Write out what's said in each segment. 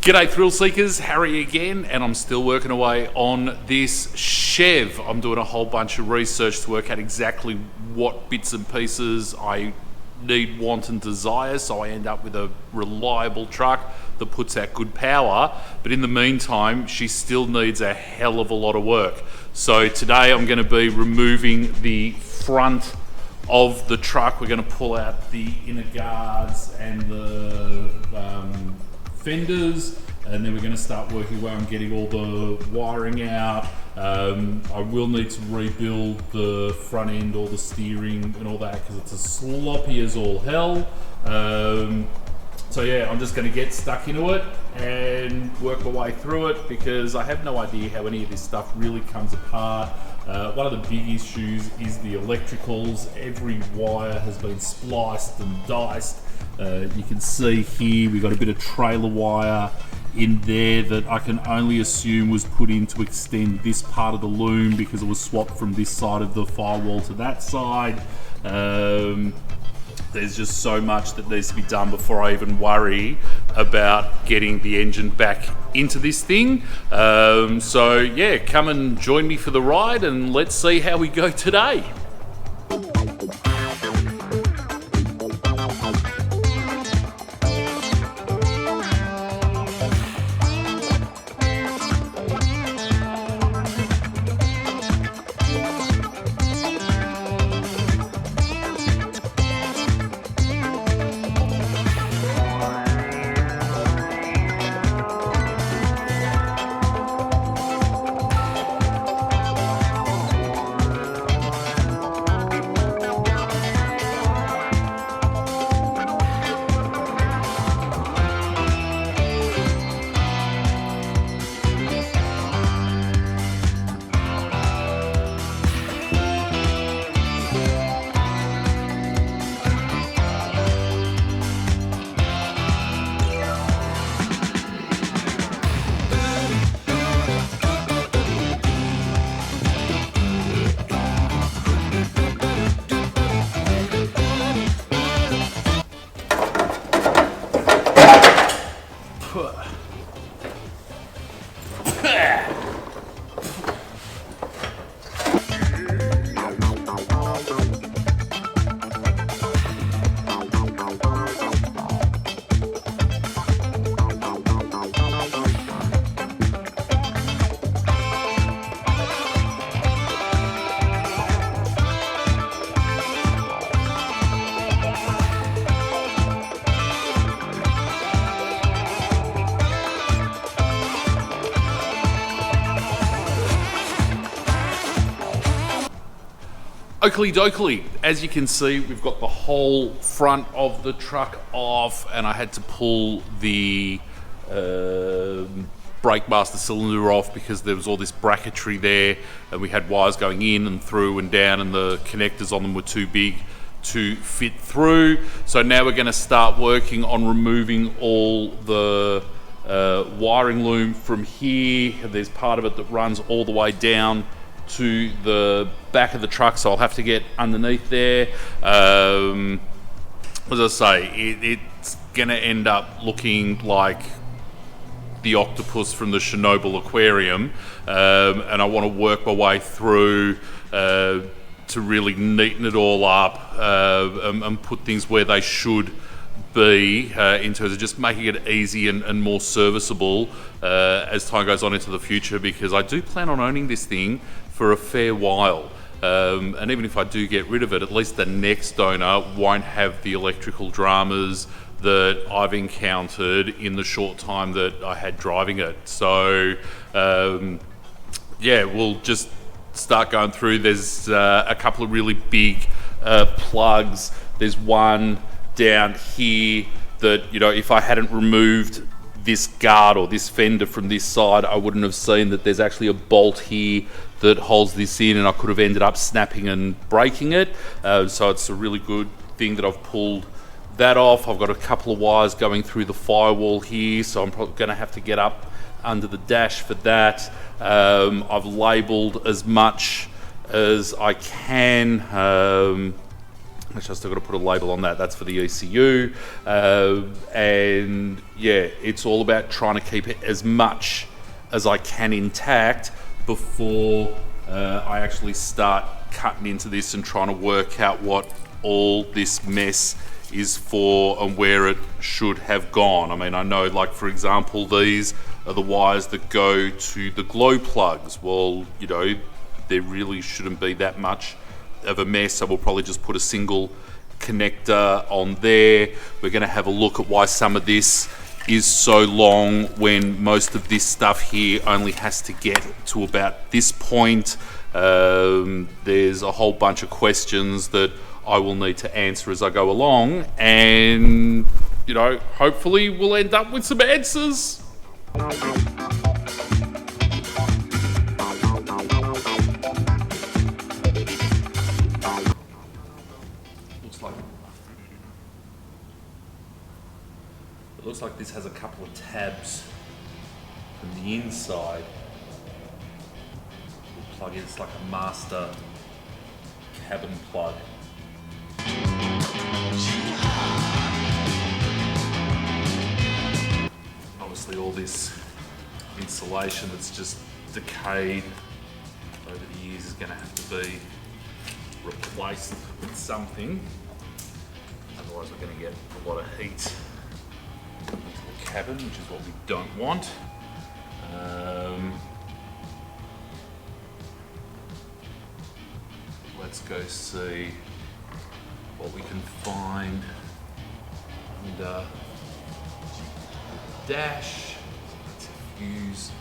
G'day thrill seekers, Harry again, and I'm still working away on this Chev. I'm doing a whole bunch of research to work out exactly what bits and pieces I need, want and desire, so I end up with a reliable truck that puts out good power. But in the meantime, she still needs a hell of a lot of work. So today I'm going to be removing the front of the truck. We're going to pull out the inner guards and the fenders, and then we're going to start working away on getting all the wiring out. I will need to rebuild the front end, all the steering and all that, because it's as sloppy as all hell. So yeah, I'm just going to get stuck into it and work my way through it, because I have no idea how any of this stuff really comes apart. One of the big issues is the electricals. Every wire has been spliced and diced. You can see here we've got a bit of trailer wire in there that I can only assume was put in to extend this part of the loom, because it was swapped from this side of the firewall to that side. There's just so much that needs to be done before I even worry about getting the engine back into this thing. So yeah, come and join me for the ride and let's see how we go today. Oakley dokley, as you can see, we've got the whole front of the truck off, and I had to pull the brake master cylinder off because there was all this bracketry there, and we had wires going in and through and down, and the connectors on them were too big to fit through. So now we're going to start working on removing all the wiring loom from here. There's part of it that runs all the way down to the back of the truck, so I'll have to get underneath there. As I say, it's gonna end up looking like the octopus from the Chernobyl aquarium, and I want to work my way through to really neaten it all up and put things where they should be, in terms of just making it easy and more serviceable as time goes on into the future, because I do plan on owning this thing for a fair while, and even if I do get rid of it, at least the next owner won't have the electrical dramas that I've encountered in the short time that I had driving it. So yeah, we'll just start going through. There's a couple of really big plugs. There's one down here that, you know, if I hadn't removed this guard or this fender from this side, I wouldn't have seen that there's actually a bolt here that holds this in, and I could have ended up snapping and breaking it. So it's a really good thing that I've pulled that off. I've got a couple of wires going through the firewall here, so I'm probably going to have to get up under the dash for that. I've labelled as much as I can Which I still got to put a label on that. That's for the ECU. And yeah, it's all about trying to keep it as much as I can intact before I actually start cutting into this and trying to work out what all this mess is for and where it should have gone. I mean, I know, like, for example, these are the wires that go to the glow plugs. Well, you know, there really shouldn't be that much of a mess, so we'll probably just put a single connector on there. We're going to have a look at why some of this is so long when most of this stuff here only has to get to about this point. There's a whole bunch of questions that I will need to answer as I go along, and you know, hopefully we'll end up with some answers. It looks like this has a couple of tabs from the inside. We'll plug in, it's like a master cabin plug. Obviously all this insulation that's just decayed over the years is going to have to be replaced with something. Otherwise we're going to get a lot of heat into the cabin, which is what we don't want. Let's go see what we can find under the dash. Let's fuse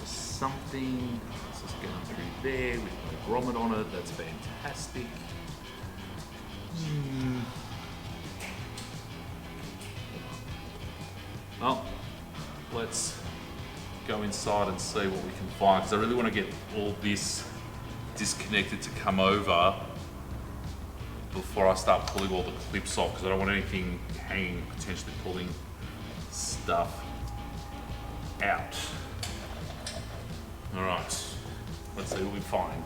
something. This is going through there with no grommet on it. That's fantastic. Well, let's go inside and see what we can find, because I really want to get all this disconnected to come over before I start pulling all the clips off, because I don't want anything hanging, potentially pulling stuff out. All right, let's see what we find.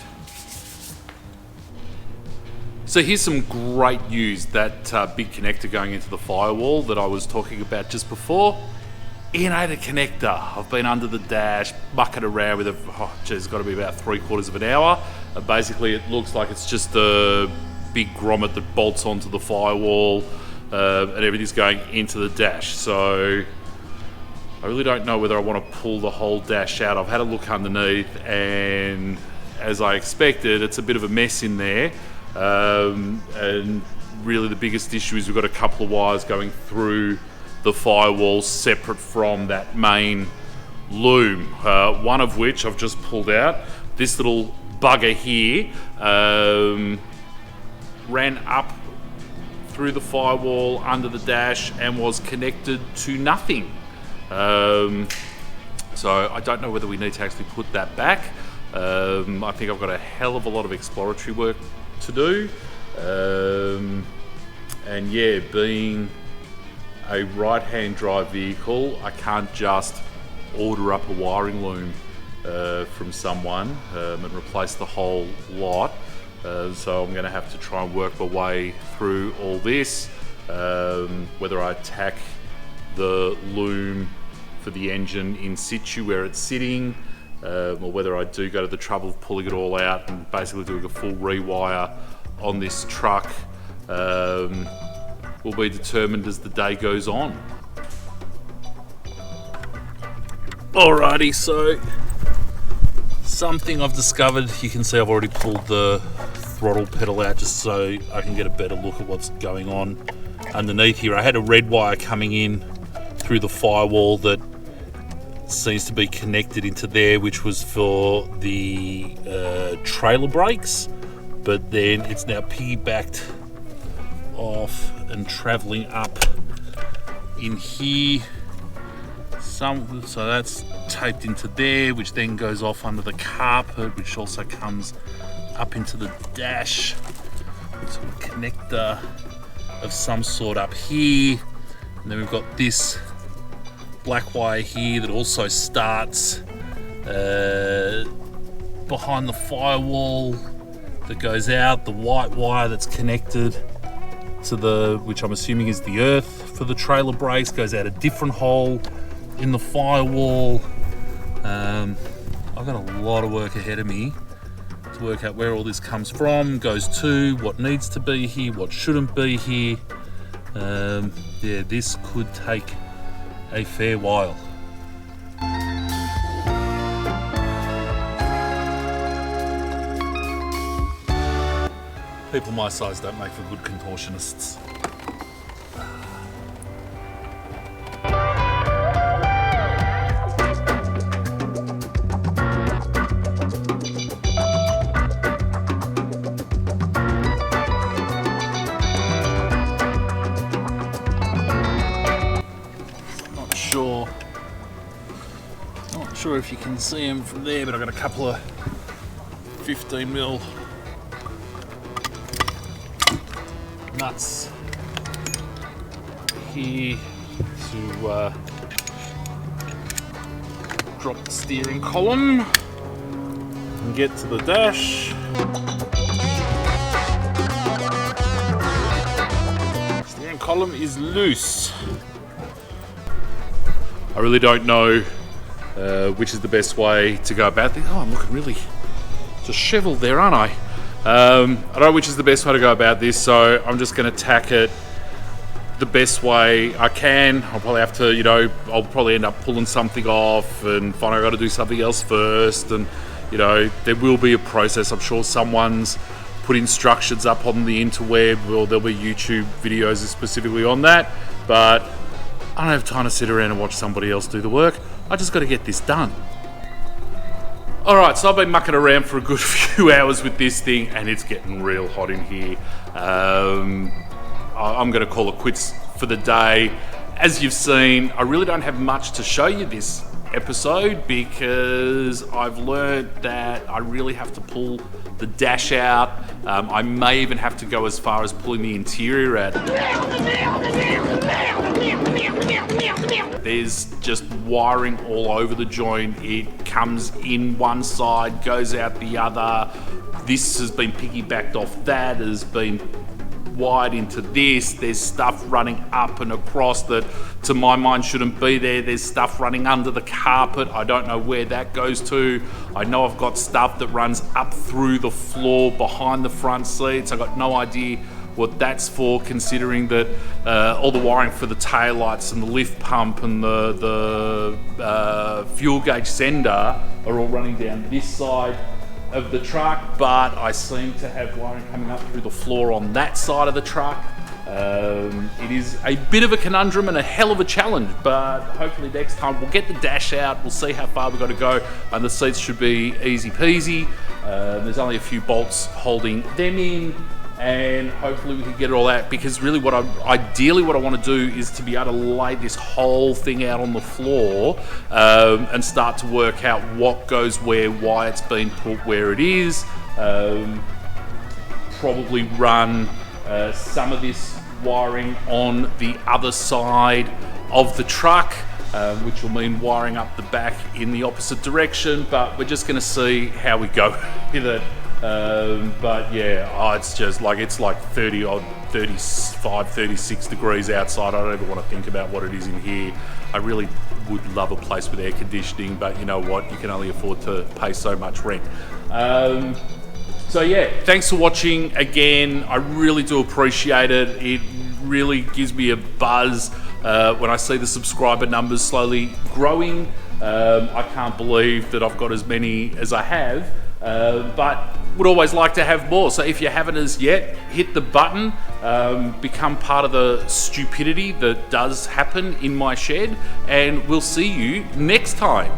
So here's some great news. That big connector going into the firewall that I was talking about just before, it ain't a connector. I've been under the dash, mucking around with it. It's got to be about 3/4 of an hour. Basically, it looks like it's just a big grommet that bolts onto the firewall, and everything's going into the dash. So I really don't know whether I want to pull the whole dash out. I've had a look underneath, and as I expected, it's a bit of a mess in there. And really the biggest issue is we've got a couple of wires going through the firewall separate from that main loom, one of which I've just pulled out. This little bugger here ran up through the firewall under the dash and was connected to nothing. So I don't know whether we need to actually put that back. I think I've got a hell of a lot of exploratory work to do, and yeah, being a right-hand drive vehicle, I can't just order up a wiring loom from someone and replace the whole lot. So I'm going to have to try and work my way through all this, whether I attack the loom for the engine in situ where it's sitting, or whether I do go to the trouble of pulling it all out and basically doing a full rewire on this truck, will be determined as the day goes on. Alrighty, so something I've discovered. You can see I've already pulled the throttle pedal out just so I can get a better look at what's going on underneath here. I had a red wire coming in through the firewall that seems to be connected into there, which was for the trailer brakes, but then it's now piggybacked off and traveling up in here. So that's taped into there, which then goes off under the carpet, which also comes up into the dash. It's a connector of some sort up here, and then we've got this black wire here that also starts behind the firewall that goes out, the white wire that's connected to the, which I'm assuming is the earth for the trailer brakes, goes out a different hole in the firewall. I've got a lot of work ahead of me to work out where all this comes from, goes to, what needs to be here, what shouldn't be here. Yeah, this could take a fair while. People my size don't make for good contortionists. Not sure if you can see them from there, but I've got a couple of 15mm nuts here to drop the steering column and get to the dash. Steering column is loose. I really don't know which is the best way to go about this. Oh, I'm looking really disheveled there, aren't I? I don't know which is the best way to go about this, so I'm just going to tack it the best way I can. I'll probably have to, I'll probably end up pulling something off and find I've got to do something else first. And, there will be a process. I'm sure someone's put instructions up on the interweb, or there'll be YouTube videos specifically on that. But I don't have time to sit around and watch somebody else do the work. I just got to get this done. Alright, so I've been mucking around for a good few hours with this thing, and it's getting real hot in here. I'm going to call it quits for the day. As you've seen, I really don't have much to show you this episode because I've learned that I really have to pull the dash out. I may even have to go as far as pulling the interior out. There's just wiring all over the joint. It comes in one side, goes out the other. This has been piggybacked off that, has been wired into this. There's stuff running up and across that to my mind shouldn't be there. There's stuff running under the carpet. I don't know where that goes to. I know I've got stuff that runs up through the floor behind the front seats. I've got no idea what that's for, considering that all the wiring for the taillights and the lift pump and the fuel gauge sender are all running down this side of the truck, but I seem to have wiring coming up through the floor on that side of the truck. It is a bit of a conundrum and a hell of a challenge, but hopefully next time we'll get the dash out, we'll see how far we've got to go, and the seats should be easy peasy. There's only a few bolts holding them in, and hopefully we can get it all out, because really ideally what I want to do is to be able to lay this whole thing out on the floor and start to work out what goes where, why it's been put where it is. Probably run some of this wiring on the other side of the truck, which will mean wiring up the back in the opposite direction, but we're just going to see how we go with it. But yeah, it's just like, it's like 30 odd, 35, 36 degrees outside. I don't even want to think about what it is in here. I really would love a place with air conditioning, but you know what, you can only afford to pay so much rent. So yeah, thanks for watching again. I really do appreciate it. It really gives me a buzz when I see the subscriber numbers slowly growing. I can't believe that I've got as many as I have, but would always like to have more. So if you haven't as yet, hit the button, become part of the stupidity that does happen in my shed, and we'll see you next time.